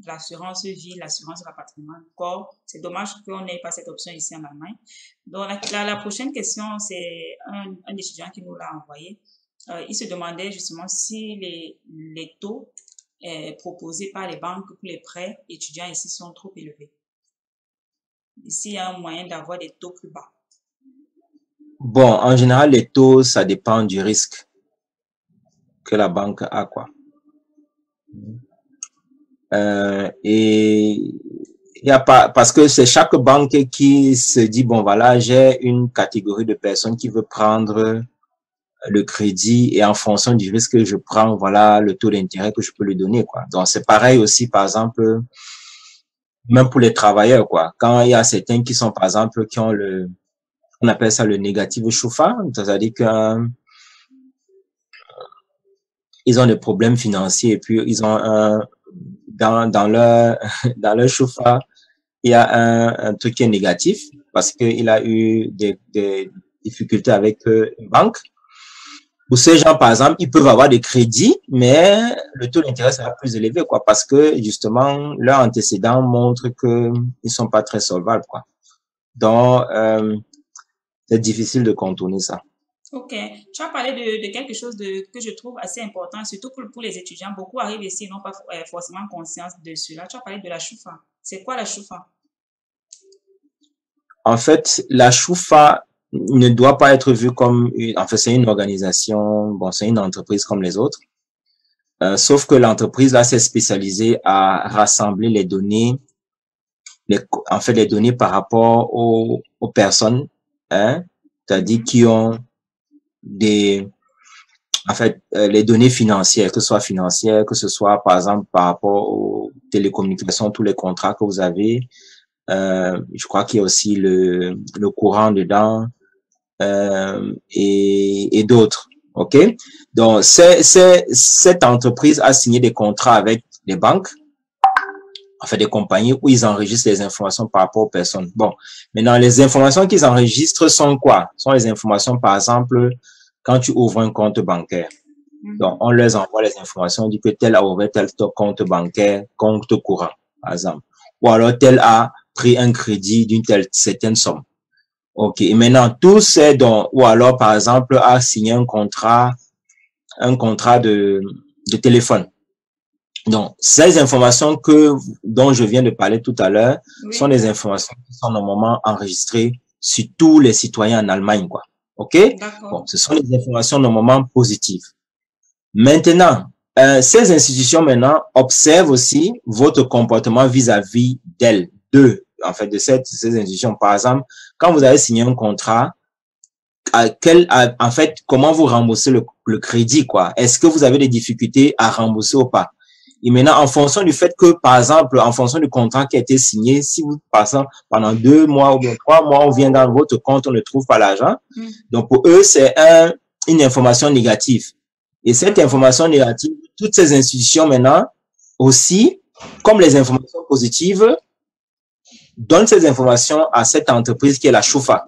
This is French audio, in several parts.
l'assurance vie, l'assurance patrimoine. Encore, c'est dommage qu'on n'ait pas cette option ici en Allemagne. Donc, la prochaine question, c'est un étudiant qui nous l'a envoyé. Il se demandait justement si les taux proposés par les banques pour les prêts étudiants ici sont trop élevés. Ici, il y a un moyen d'avoir des taux plus bas. Bon, en général, les taux, ça dépend du risque que la banque a, quoi. Et il y a pas, parce que c'est chaque banque qui se dit, bon, voilà, j'ai une catégorie de personnes qui veut prendre le crédit et en fonction du risque que je prends, voilà le taux d'intérêt que je peux lui donner, quoi. Donc, c'est pareil aussi, par exemple, même pour les travailleurs, quoi. Quand il y a certains qui sont, par exemple, qui ont on appelle ça le négatif chauffard, c'est-à-dire que ils ont des problèmes financiers et puis ils ont dans leur chauffard, il y a un truc qui est négatif parce qu'il a eu des difficultés avec une banque. Pour ces gens, par exemple, ils peuvent avoir des crédits, mais le taux d'intérêt sera plus élevé, quoi, parce que justement, leurs antécédents montrent que ils sont pas très solvables, quoi. Donc, c'est difficile de contourner ça. Ok. Tu as parlé de quelque chose que je trouve assez important, surtout pour les étudiants. Beaucoup arrivent ici et n'ont pas forcément conscience de cela. Tu as parlé de la choufa. C'est quoi la choufa? En fait, la choufa ne doit pas être vue comme c'est une organisation, bon, c'est une entreprise comme les autres. Sauf que l'entreprise là s'est spécialisée à rassembler les données, les données par rapport aux personnes, hein, c'est-à-dire qui ont les données financières, que ce soit financières, que ce soit par exemple par rapport aux télécommunications, tous les contrats que vous avez. Je crois qu'il y a aussi le courant dedans et d'autres. Ok, donc cette entreprise a signé des contrats avec les banques, des compagnies où ils enregistrent les informations par rapport aux personnes. Bon, maintenant les informations qu'ils enregistrent sont quoi? Sont les informations, par exemple, quand tu ouvres un compte bancaire. Donc on leur envoie les informations, on dit que tel a ouvert tel compte bancaire, compte courant, par exemple, ou alors tel a pris un crédit d'une certaine somme. Ok, et maintenant tout c'est ou alors par exemple a signé un contrat de téléphone. Donc ces informations dont je viens de parler tout à l'heure sont des informations qui sont normalement enregistrées sur tous les citoyens en Allemagne, quoi. Ok, bon, ce sont des informations normalement positives. Maintenant, ces institutions maintenant observent aussi votre comportement vis-à-vis d'elles, de ces institutions. Par exemple, quand vous avez signé un contrat, comment vous remboursez le crédit, quoi? Est-ce que vous avez des difficultés à rembourser ou pas? Et maintenant, en fonction du fait que, par exemple, en fonction du contrat qui a été signé, si vous passez pendant 2 mois ou bien 3 mois, on vient dans votre compte, on ne trouve pas l'argent. Donc, pour eux, c'est une information négative. Et cette information négative, toutes ces institutions maintenant, aussi, comme les informations positives, donnent ces informations à cette entreprise qui est la choufa.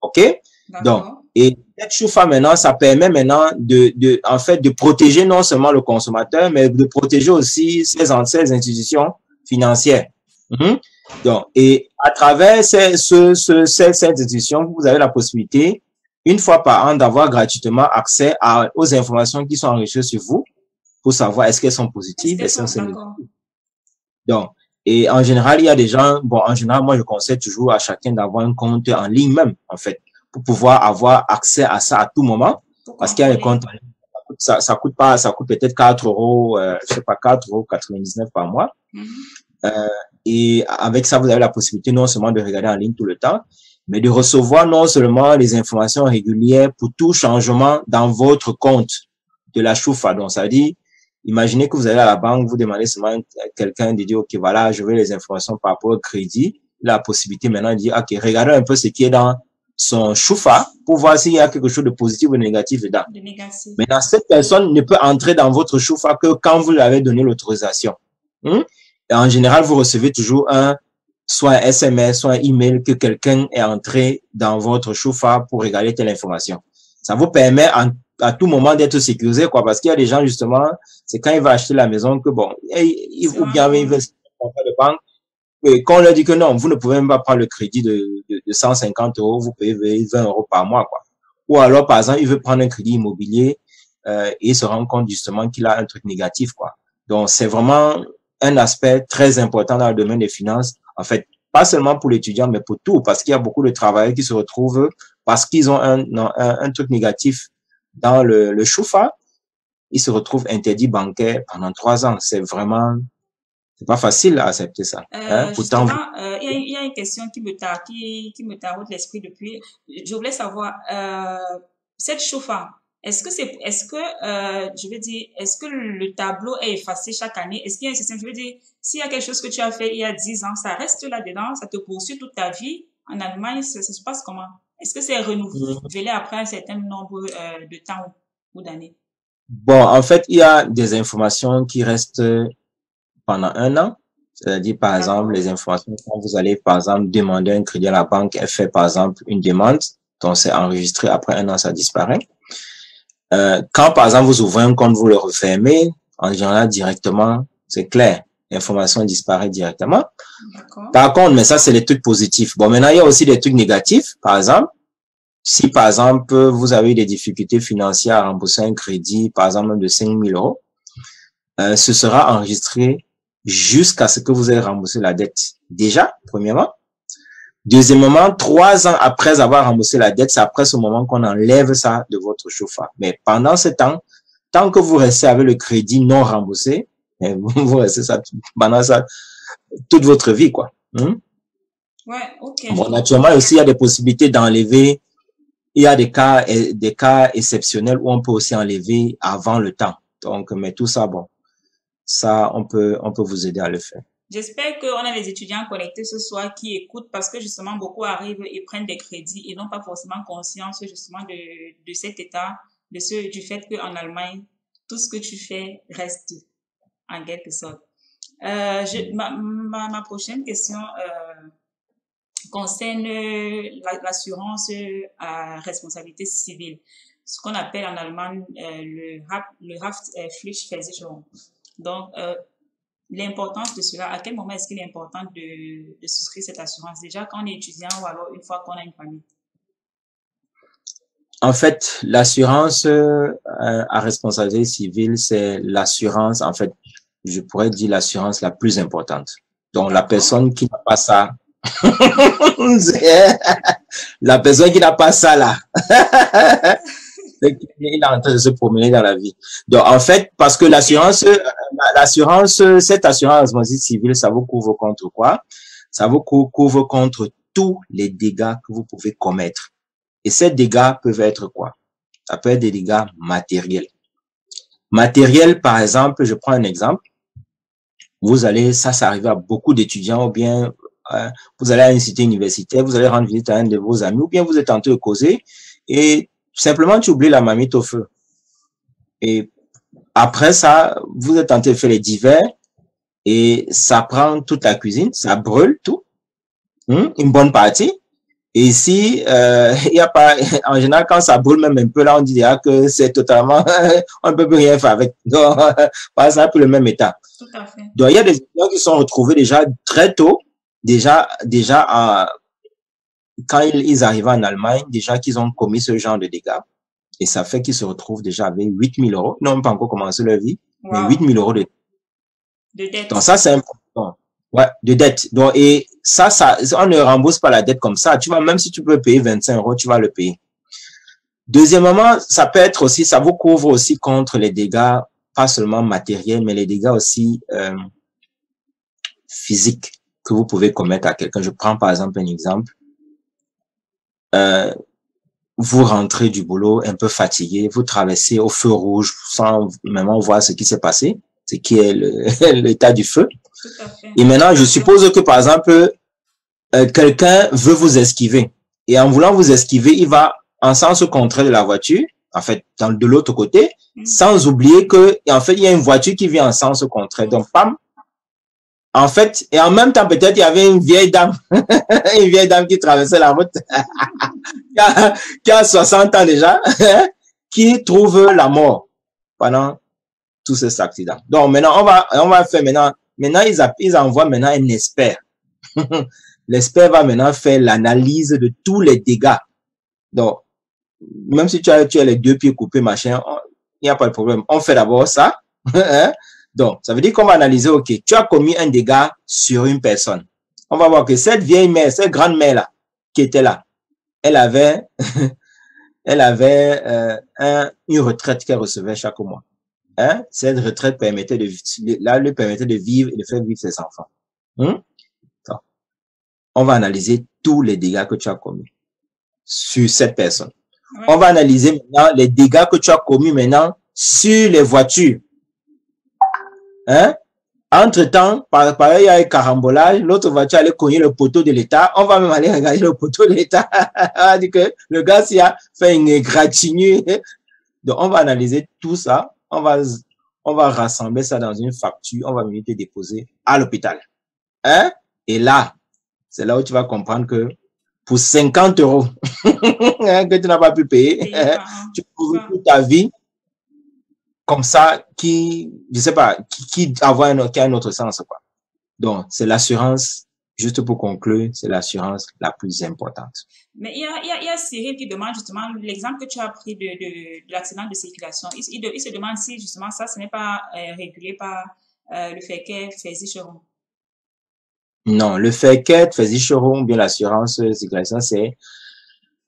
OK? Donc, et cette choufa maintenant, ça permet maintenant de protéger non seulement le consommateur, mais de protéger aussi ces institutions financières. Donc, et à travers ces institutions, vous avez la possibilité, une fois par an, d'avoir gratuitement accès aux informations qui sont enregistrées sur vous pour savoir est-ce qu'elles sont positives, est-ce qu'elles sont négatives. Donc, et en général, il y a des gens, en général, moi, je conseille toujours à chacun d'avoir un compte en ligne même, pour pouvoir avoir accès à ça à tout moment. Parce qu'il y a des comptes en ligne, ça coûte peut-être 4 euros, 4,99 € par mois. Et avec ça, vous avez la possibilité non seulement de regarder en ligne tout le temps, mais de recevoir non seulement les informations régulières pour tout changement dans votre compte de la choufa. Donc, ça dit, imaginez que vous allez à la banque, vous demandez seulement à quelqu'un de dire, OK, voilà, je veux les informations par rapport au crédit. La possibilité maintenant de dire, OK, regardez un peu ce qui est dans son choufa pour voir s'il y a quelque chose de positif ou de négatif dedans. Maintenant, cette personne ne peut entrer dans votre choufa que quand vous lui avez donné l'autorisation. Et en général, vous recevez toujours soit un SMS, soit un email que quelqu'un est entré dans votre choufa pour regarder telle information. Ça vous permet à tout moment d'être sécurisé, quoi, parce qu'il y a des gens, justement, c'est quand il va acheter la maison que bon, ou bien il veut faire de banque, et quand on leur dit que non, vous ne pouvez même pas prendre le crédit de 150 euros, vous payez 20 euros par mois, quoi. Ou alors, par exemple, il veut prendre un crédit immobilier, et il se rend compte, justement, qu'il a un truc négatif, quoi. Donc, c'est vraiment un aspect très important dans le domaine des finances. En fait, pas seulement pour l'étudiant, mais pour tout, parce qu'il y a beaucoup de travailleurs qui se retrouvent parce qu'ils ont un truc négatif dans le chauffard, ils se retrouvent interdits bancaires pendant 3 ans. C'est pas facile à accepter ça. Pourtant, il y a une question qui me taraude l'esprit depuis. Je voulais savoir, cette chauffard, est-ce que le tableau est effacé chaque année? Est-ce qu'il y a un système, je veux dire, s'il y a quelque chose que tu as fait il y a 10 ans, ça reste là-dedans, ça te poursuit toute ta vie? En Allemagne, ça se passe comment? Est-ce que c'est renouvelé après un certain nombre de temps ou d'années? Bon, en fait, il y a des informations qui restent pendant 1 an. C'est-à-dire, par exemple, les informations, quand vous allez, par exemple, demander un crédit à la banque, elle fait, par exemple, une demande, donc c'est enregistré, après 1 an, ça disparaît. Quand, par exemple, vous ouvrez un compte, vous le refermez, en général, directement, c'est clair, l'information disparaît directement. Par contre, mais ça, c'est les trucs positifs. Bon, maintenant, il y a aussi des trucs négatifs. Par exemple, si, par exemple, vous avez des difficultés financières à rembourser un crédit, par exemple, de 5 000 euros, ce sera enregistré jusqu'à ce que vous ayez remboursé la dette. Déjà, premièrement. Deuxièmement, 3 ans après avoir remboursé la dette, c'est après ce moment qu'on enlève ça de votre chauffard. Mais pendant ce temps, tant que vous restez avec le crédit non remboursé, vous restez ça pendant ça toute votre vie, quoi. Ouais, ok. Bon, naturellement aussi, il y a des possibilités d'enlever. Il y a des cas exceptionnels où on peut aussi enlever avant le temps. Donc, mais tout ça, bon, ça, on peut vous aider à le faire. J'espère qu'on a des étudiants connectés ce soir qui écoutent parce que justement beaucoup arrivent et prennent des crédits et n'ont pas forcément conscience justement de cet état, du fait qu'en Allemagne, tout ce que tu fais reste en quelque sorte. Ma prochaine question concerne l'assurance à responsabilité civile, ce qu'on appelle en Allemagne le Haftpflichtversicherung. Donc, l'importance de cela, à quel moment est-ce qu'il est important de souscrire cette assurance? Déjà quand on est étudiant ou alors une fois qu'on a une famille? En fait, l'assurance à responsabilité civile, c'est l'assurance, en fait, je pourrais dire l'assurance la plus importante. Donc, la personne qui n'a pas ça, la personne qui n'a pas ça là, il est en train de se promener dans la vie. Donc, en fait, parce que cette assurance civile, ça vous couvre contre quoi? Ça vous couvre contre tous les dégâts que vous pouvez commettre. Et ces dégâts peuvent être quoi? Ça peut être des dégâts matériels. Matériel, par exemple, je prends un exemple. Vous allez, ça arrive à beaucoup d'étudiants, ou bien vous allez à une cité universitaire, vous allez rendre visite à un de vos amis, ou bien vous êtes en train de causer, et simplement tu oublies la marmite au feu. Et après ça, vous êtes en train de faire les divers, et ça prend toute la cuisine, ça brûle tout, une bonne partie. Et ici, il y a pas, en général, quand ça brûle même un peu, là, on dirait que c'est totalement, on ne peut plus rien faire avec. Donc, pas ça pour le même état. Tout à fait. Donc, il y a des étudiants qui sont retrouvés déjà très tôt, déjà, quand ils arrivent en Allemagne, déjà qu'ils ont commis ce genre de dégâts. Et ça fait qu'ils se retrouvent déjà avec 8 000 euros. Ils n'ont pas encore commencé leur vie, mais 8 000 euros de dette. Donc, ça, c'est important. Ouais, de dette. Donc, et ça, on ne rembourse pas la dette comme ça. Tu vois, même si tu peux payer 25 euros, tu vas le payer. Deuxièmement, ça peut être aussi, ça vous couvre aussi contre les dégâts, pas seulement matériels, mais les dégâts aussi physiques que vous pouvez commettre à quelqu'un. Je prends par exemple un exemple. Vous rentrez du boulot un peu fatigué, vous traversez au feu rouge sans même voir ce qui s'est passé, ce qui est l'état du feu. Et maintenant, je suppose que, par exemple, quelqu'un veut vous esquiver. Et en voulant vous esquiver, il va en sens contraire de la voiture, en fait, de l'autre côté, sans oublier que, en fait, il y a une voiture qui vient en sens contraire. Donc, pam, en fait, et en même temps, peut-être, il y avait une vieille dame, une vieille dame qui traversait la route, qui a 60 ans déjà, qui trouve la mort pendant tout cet accident. Donc maintenant, on va faire maintenant ils envoient maintenant un expert. L'expert va maintenant faire l'analyse de tous les dégâts. Donc, même si tu as les deux pieds coupés, machin, il n'y a pas de problème. On fait d'abord ça. Donc, ça veut dire qu'on va analyser, ok, tu as commis un dégât sur une personne. On va voir que cette vieille mère, cette grande mère là, qui était là, elle avait, elle avait une retraite qu'elle recevait chaque mois. Cette retraite permettait lui permettait de vivre et de faire vivre ses enfants. Donc, on va analyser tous les dégâts que tu as commis sur cette personne. Ouais. On va analyser maintenant les dégâts que tu as commis maintenant sur les voitures. Entre-temps, pareil, il y a un carambolage, l'autre voiture allait cogner le poteau de l'État. On va même aller regarder le poteau de l'État. On va dire que le gars s'y a fait une égratignure. Donc, on va analyser tout ça. On va rassembler ça dans une facture. On va venir te déposer à l'hôpital. Et là, c'est là où tu vas comprendre que pour 50 € que tu n'as pas pu payer, tu peux vivre toute ta vie comme ça, qui a un autre sens, quoi. Donc, c'est l'assurance, juste pour conclure, c'est l'assurance la plus importante. Mais il y a Cyril qui demande justement l'exemple que tu as pris de l'accident de circulation. Il se demande si justement ça, ce n'est pas régulé par le fait qu'elle faisait Cheron. Non, le fait qu'elle faisait Cheron, bien l'assurance circulation, c'est...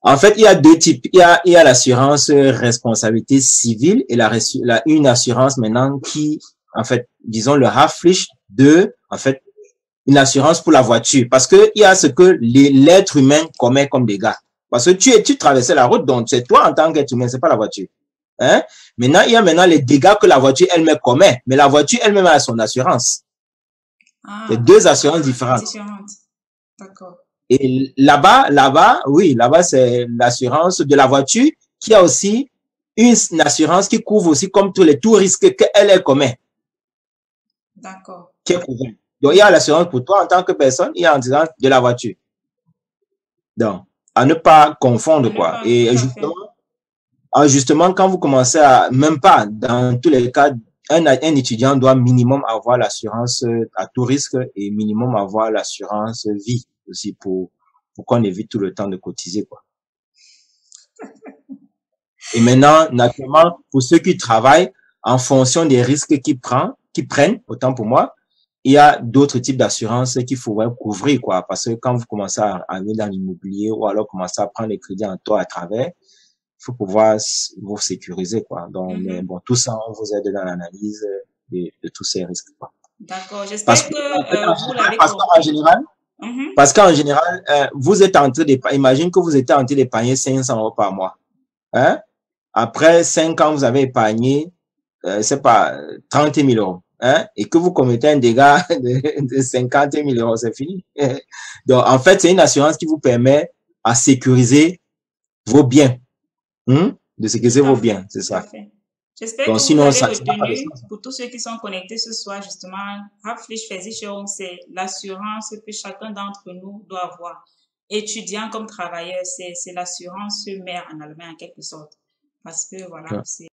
En fait, il y a deux types. Il y a l'assurance responsabilité civile et une assurance maintenant qui, en fait, disons le Haftpflicht en fait, une assurance pour la voiture. Parce que il y a ce que l'être humain commet comme dégâts. Parce que tu traversais la route, donc c'est toi en tant qu'être humain, c'est pas la voiture. Maintenant, il y a maintenant les dégâts que la voiture elle-même commet. Mais la voiture elle-même a son assurance. C'est deux assurances différentes. D'accord. Et oui, là-bas, c'est l'assurance de la voiture qui a aussi une assurance qui couvre aussi comme tous risques qu'elle commet. D'accord. Qui est couvert. Donc, il y a l'assurance pour toi en tant que personne, il y a l'assurance de la voiture. Donc, à ne pas confondre, quoi. Et justement, quand vous commencez même pas, dans tous les cas, un étudiant doit minimum avoir l'assurance à tout risque et minimum avoir l'assurance vie aussi pour qu'on évite tout le temps de cotiser, quoi. Et maintenant, naturellement, pour ceux qui travaillent, en fonction des risques qu'ils prennent, autant pour moi, il y a d'autres types d'assurances qu'il faudrait couvrir, quoi. Parce que quand vous commencez à aller dans l'immobilier ou alors commencer à prendre les crédits en taux à travers, il faut pouvoir vous sécuriser, quoi. Donc, mais bon, tout ça, on vous aide dans l'analyse de tous ces risques, quoi. D'accord. J'espère que vous l'avez compris. Parce qu'en général, vous êtes en train imagine que vous êtes en train d'épargner 500 € par mois. Après 5 ans, vous avez épargné, c'est pas 30 000 €. Et que vous commettez un dégât de 50 000 €, c'est fini. Donc, en fait, c'est une assurance qui vous permet à sécuriser vos biens. De sécuriser vos biens, c'est ça. J'espère que vous avez retenu, pour tous ceux qui sont connectés ce soir, justement, Haftpflicht Versicherung, c'est l'assurance que chacun d'entre nous doit avoir. Étudiant comme travailleur, c'est l'assurance mère en allemand en quelque sorte. Parce que voilà, c'est